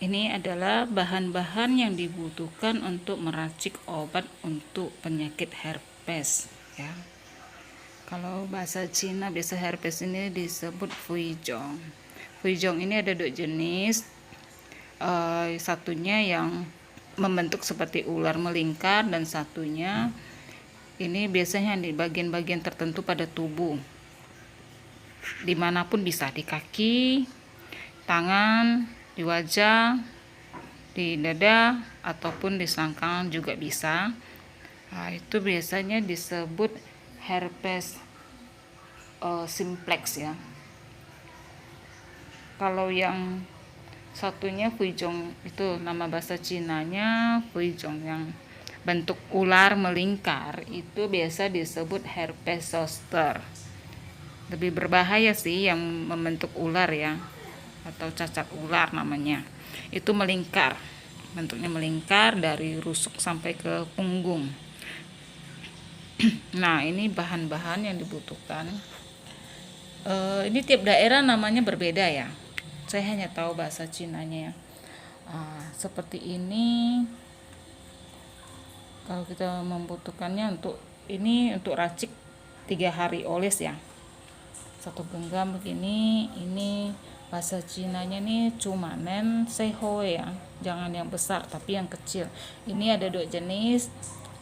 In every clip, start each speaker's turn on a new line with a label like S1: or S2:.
S1: Ini adalah bahan-bahan yang dibutuhkan untuk meracik obat untuk penyakit herpes ya. Kalau bahasa Cina biasa herpes ini disebut fuizhong. Fuizhong ini ada 2 jenis. Satunya yang membentuk seperti ular melingkar dan satunya ini biasanya di bagian-bagian tertentu pada tubuh. Dimanapun bisa, di kaki, tangan, di wajah, di dada, ataupun di selangkangan juga bisa. Nah, itu biasanya disebut herpes simplex ya. Kalau yang satunya fuizhong itu nama bahasa Cinanya fuizhong, yang bentuk ular melingkar itu biasa disebut herpes zoster. Lebih berbahaya sih yang membentuk ular ya, atau cacat ular namanya. Itu melingkar, bentuknya melingkar dari rusuk sampai ke punggung. Nah, ini bahan-bahan yang dibutuhkan. Ini tiap daerah namanya berbeda ya. Saya hanya tahu bahasa Cinanya ya. Seperti ini. Kalau kita membutuhkannya untuk racik 3 hari oles ya. 1 genggam begini. Ini bahasa Cinanya nih cumanen sehoi ya. Jangan yang besar tapi yang kecil. Ini ada 2 jenis.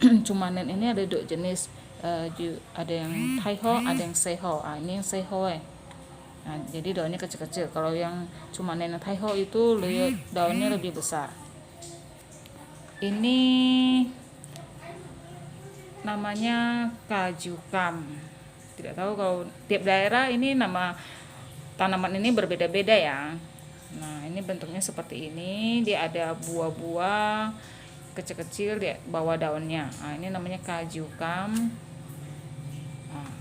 S1: Cumanen ini ada 2 jenis. Ada yang taiho, ada yang seho. Ini yang sehoi. Nah, jadi daunnya kecil-kecil. Kalau yang cumanen taiho itu daunnya lebih besar. Ini namanya kajukam. Tidak tahu kalau tiap daerah ini nama tanaman ini berbeda-beda ya. Nah, ini bentuknya seperti ini. Dia ada buah-buah kecil-kecil di bawah daunnya. Nah, ini namanya kajukam. Nah,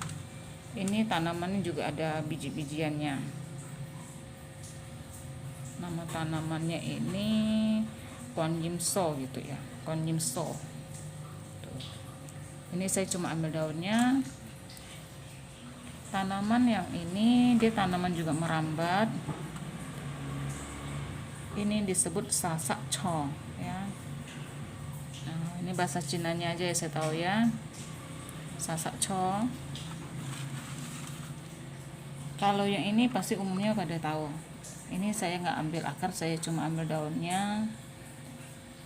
S1: ini tanamannya juga ada biji-bijiannya. Nama tanamannya ini konjimso gitu ya. Konjimso. Ini saya cuma ambil daunnya. Tanaman yang ini dia tanaman juga merambat. Ini disebut sasak chong ya. Nah, ini bahasa Cinanya aja ya saya tahu ya. Sasak chong. Kalau yang ini pasti umumnya pada tahu. Ini saya nggak ambil akar, saya cuma ambil daunnya.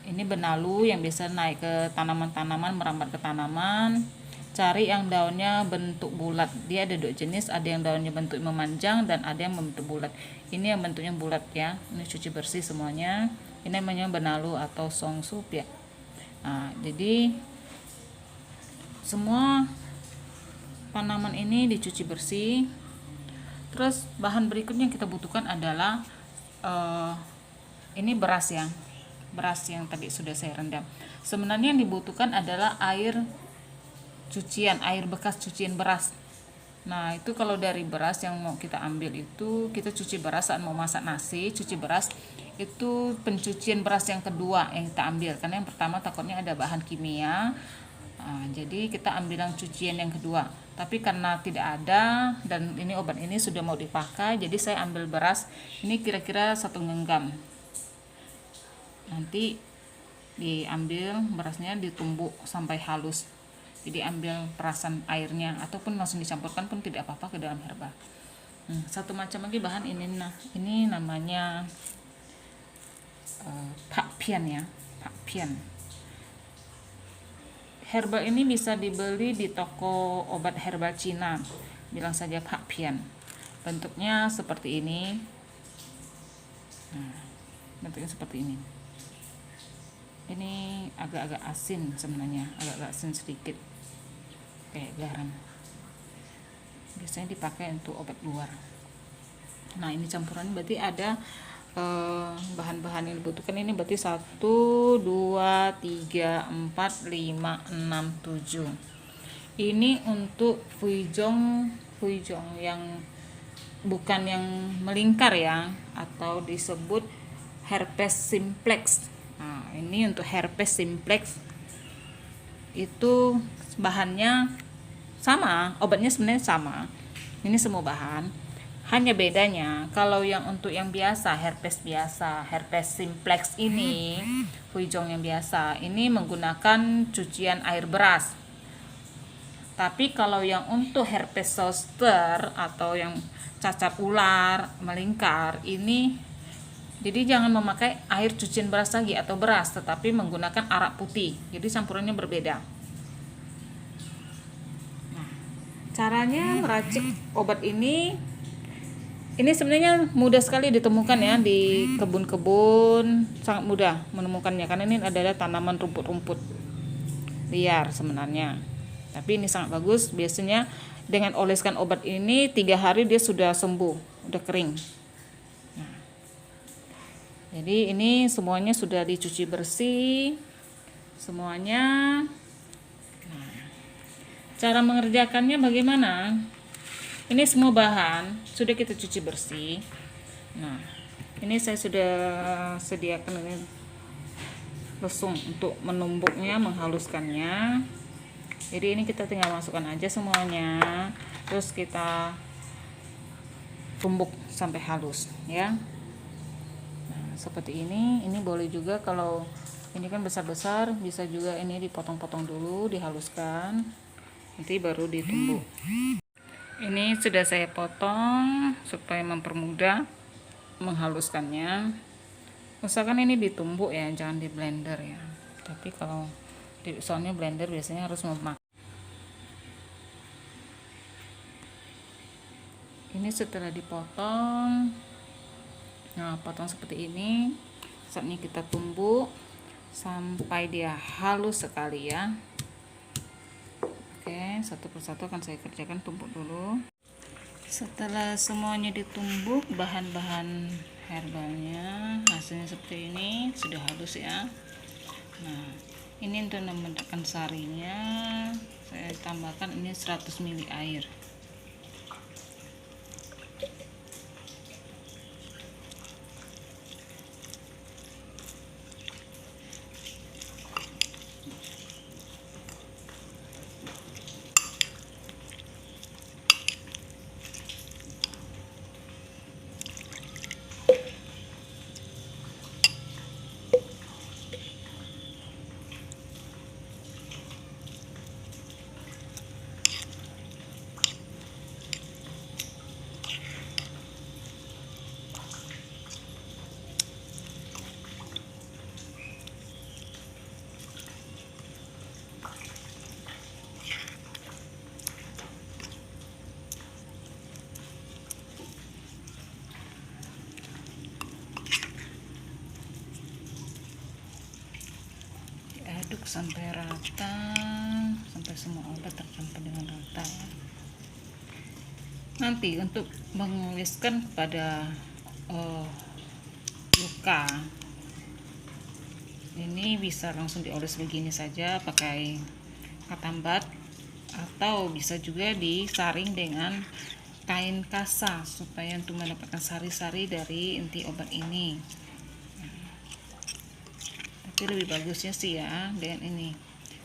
S1: Ini benalu yang biasa naik ke tanaman-tanaman, merambat ke tanaman. Cari yang daunnya bentuk bulat. Dia ada 2 jenis, ada yang daunnya bentuk memanjang dan ada yang bentuk bulat. Ini yang bentuknya bulat ya. Ini cuci bersih semuanya. Ini namanya benalu atau songsup ya. Nah, jadi semua tanaman ini dicuci bersih. Terus bahan berikutnya yang kita butuhkan adalah ini beras ya. Beras yang tadi sudah saya rendam. Sebenarnya yang dibutuhkan adalah air cucian, air bekas cucian beras. Nah, itu kalau dari beras yang mau kita ambil itu, kita cuci beras saat mau masak nasi, cuci beras itu pencucian beras yang kedua yang kita ambil, karena yang pertama takutnya ada bahan kimia. Nah, jadi kita ambil yang cucian yang kedua. Tapi karena tidak ada dan ini obat ini sudah mau dipakai, jadi saya ambil beras ini kira-kira 1 genggam. Nanti diambil berasnya, ditumbuk sampai halus. Jadi ambil perasan airnya ataupun langsung dicampurkan pun tidak apa-apa ke dalam herba. Satu macam lagi bahan ini. Nah, ini namanya pak pian ya, pak pian. Herba ini bisa dibeli di toko obat herbal Cina. Bilang saja pak pian. Bentuknya seperti ini. Nah, bentuknya seperti ini. Ini agak-agak asin sebenarnya, agak-agak asin sedikit, kayak garam. Biasanya dipakai untuk obat luar. Nah, ini campuran berarti ada bahan-bahan yang dibutuhkan ini berarti 1, 2, 3, 4, 5, 6, 7. Ini untuk fuizhong yang bukan yang melingkar ya, atau disebut herpes simplex. Nah, ini untuk herpes simplex itu bahannya sama, obatnya sebenarnya sama. Ini semua bahan. Hanya bedanya kalau yang untuk yang biasa, herpes simplex ini, Fuijong yang biasa, ini menggunakan cucian air beras. Tapi kalau yang untuk herpes zoster atau yang cacar ular melingkar ini, jadi jangan memakai air cucian beras lagi atau beras, tetapi menggunakan arak putih. Jadi campurannya berbeda. Nah, caranya meracik obat ini sebenarnya mudah sekali ditemukan ya di kebun-kebun, sangat mudah menemukannya karena ini adalah tanaman rumput-rumput liar sebenarnya. Tapi ini sangat bagus, biasanya dengan oleskan obat ini 3 hari dia sudah sembuh, udah kering. Nah, jadi ini semuanya sudah dicuci bersih semuanya. Nah, cara mengerjakannya bagaimana? Ini semua bahan sudah kita cuci bersih. Nah, ini saya sudah sediakan ini lesung untuk menumbuknya, menghaluskannya. Jadi ini kita tinggal masukkan aja semuanya, terus kita tumbuk sampai halus ya. Nah, seperti ini boleh juga, kalau ini kan besar-besar bisa juga ini dipotong-potong dulu, dihaluskan, nanti baru ditumbuk. Ini sudah saya potong supaya mempermudah menghaluskannya. Usahakan ini ditumbuk ya, jangan di blender ya. Tapi kalau soalnya blender biasanya harus memakai. Ini setelah dipotong, nah potong seperti ini, saatnya kita tumbuk sampai dia halus sekali ya. Oke, satu persatu akan saya kerjakan, tumbuk dulu. Setelah semuanya ditumbuk, bahan-bahan herbalnya hasilnya seperti ini, sudah halus ya. Nah, ini untuk menambahkan sarinya, saya tambahkan ini 100 ml air. Aduk sampai rata, sampai semua obat tercampur dengan rata ya. Nanti untuk mengoleskan pada luka, ini bisa langsung dioles begini saja pakai katambat, atau bisa juga disaring dengan kain kasa supaya untuk mendapatkan sari-sari dari inti obat ini. Tapi lebih bagusnya sih ya dengan ini,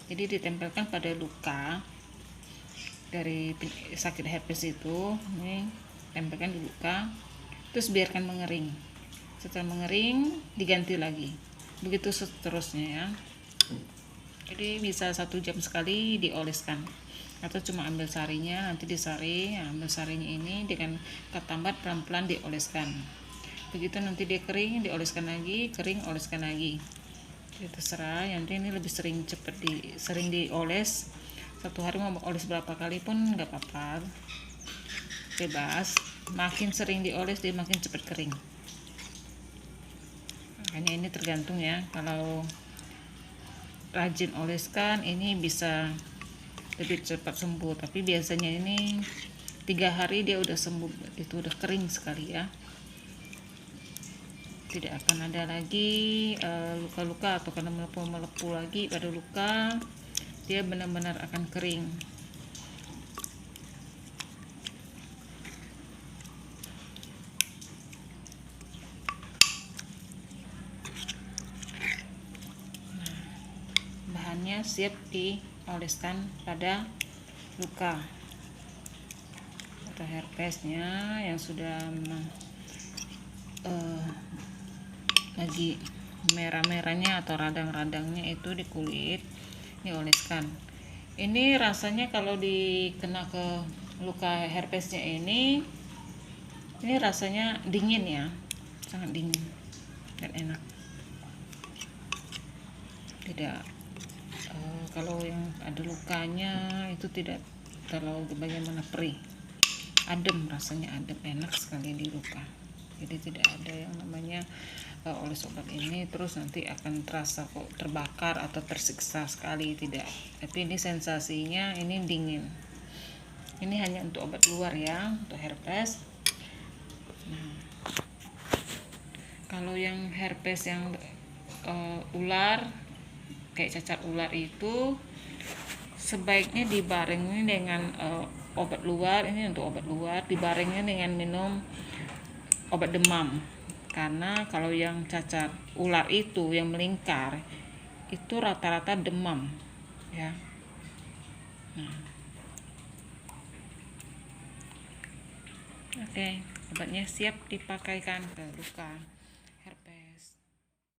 S1: jadi ditempelkan pada luka dari sakit herpes itu, ini tempelkan di luka, terus biarkan mengering. Setelah mengering diganti lagi, begitu seterusnya ya. Jadi bisa 1 jam sekali dioleskan, atau cuma ambil sarinya, nanti disaring, ambil sarinya ini dengan katambat pelan-pelan dioleskan. Begitu nanti dia kering, dioleskan lagi, kering, oleskan lagi. Jadi terserah, yang penting ini lebih sering dioles. 1 hari mau oles berapa kali pun nggak apa-apa, bebas. Makin sering dioles dia makin cepat kering. Makanya ini tergantung ya, kalau rajin oleskan ini bisa lebih cepat sembuh. Tapi biasanya ini 3 hari dia udah sembuh, itu udah kering sekali ya, tidak akan ada lagi luka-luka atau karena melepuh lagi pada luka, dia benar-benar akan kering. Nah, bahannya siap dioleskan pada luka. atau herpesnya yang sudah lagi merah-merahnya atau radang-radangnya itu di kulit, ini oleskan. Ini rasanya kalau dikena ke luka herpesnya ini rasanya dingin ya, sangat dingin dan enak. Tidak kalau yang ada lukanya itu tidak terlalu bagaimana perih, adem, rasanya adem, enak sekali di luka. Jadi tidak ada yang namanya oles obat ini terus nanti akan terasa kok terbakar atau tersiksa sekali, tidak. Tapi ini sensasinya ini dingin. Ini hanya untuk obat luar ya, untuk herpes. Nah, kalau yang herpes yang ular kayak cacar ular itu sebaiknya dibarengi dengan obat luar. Ini untuk obat luar, dibarengi dengan minum obat demam. Karena kalau yang cacar ular itu yang melingkar itu rata-rata demam ya. Nah, oke, obatnya siap dipakaikan ke luka.